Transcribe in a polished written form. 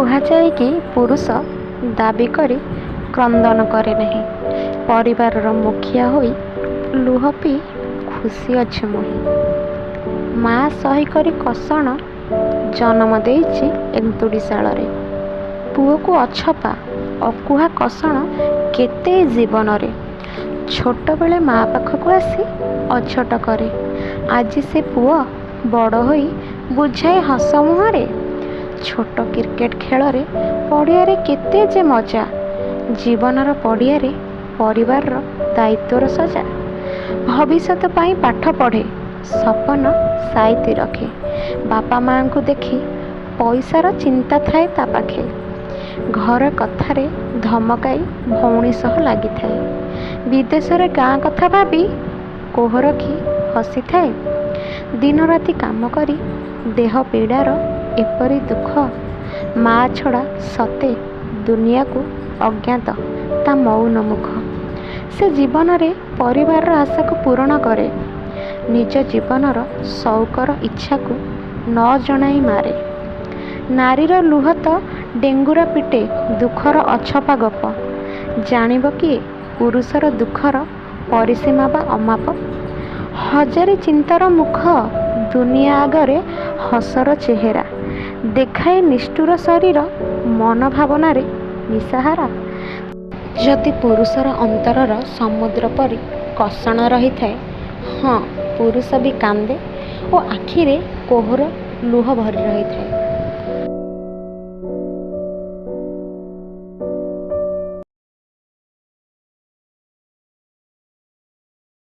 କୁହାଯାଏ କି ପୁରୁଷ ଦାବି କରି କ୍ରନ୍ଦନ କରେ ନାହିଁ। ପରିବାରର ମୁଖିଆ ହୋଇ ଲୁହ ପିଇ ଖୁସି ଅଛି ମୁହିଁ। ମା ସହି କରି କଷଣ ଜନମ ଦେଇଛି ଏନ୍ତୁଡ଼ିଶାଳରେ। ପୁଅକୁ ଅଛପା ଅକୁହା କଷଣ କେତେ ଜୀବନରେ। ଛୋଟବେଳେ ମା ପାଖକୁ ଆସି ଅଝଟ କରେ। ଆଜି ସେ ପୁଅ ବଡ଼ ହୋଇ ବୁଝାଏ ହସ ମୁହଁରେ। ଛୋଟ କ୍ରିକେଟ ଖେଳରେ ପଡ଼ିଆରେ କେତେ ଯେ ମଜା। ଜୀବନର ପଡ଼ିଆରେ ପରିବାରର ଦାୟିତ୍ୱର ସଜା। ଭବିଷ୍ୟତ ପାଇଁ ପାଠ ପଢ଼େ, ସପନ ସାଇତି ରଖେ। ବାପା ମାଆଙ୍କୁ ଦେଖି ପଇସାର ଚିନ୍ତା ଥାଏ ତା ପାଖେ। ଘର କଥାରେ ଧମକାଇ ଭଉଣୀ ସହ ଲାଗିଥାଏ। ବିଦେଶରେ ଗାଁ କଥା ଭାବି କୋହ ରଖି ହସିଥାଏ। ଦିନ ରାତି କାମ କରି ଦେହ ପୀଡ଼ାର ଏପରି ଦୁଃଖ। ମା ଛଡ଼ା ସତେ ଦୁନିଆକୁ ଅଜ୍ଞାତ ତା ମୌନ ମୁଖ। ସେ ଜୀବନରେ ପରିବାରର ଆଶାକୁ ପୂରଣ କରେ। ନିଜ ଜୀବନର ସଉକର ଇଚ୍ଛାକୁ ନ ଜଣାଇ ମାରେ। ନାରୀର ଲୁହ ତ ଡେଙ୍ଗୁରା ପିଟେ ଦୁଃଖର ଅଛପା ଗପ। ଜାଣିବ କିଏ ପୁରୁଷର ଦୁଃଖର ପରିସୀମା ବା ଅମାପ। ହଜାରେ ଚିନ୍ତାର ମୁଖ ଦୁନିଆ ଆଗରେ ହସର ଚେହେରା। ଦେଖାଏ ନିଷ୍ଠୁର ଶରୀର ମନ ଭାବନାରେ ନିଶାହାରା। ଯଦି ପୁରୁଷର ଅନ୍ତରର ସମୁଦ୍ର ପରି କଷଣ ରହିଥାଏ, ହଁ ପୁରୁଷ ବି କାନ୍ଦେ ଓ ଆଖିରେ କୋହର ଲୁହ ଭରି ରହିଥାଏ।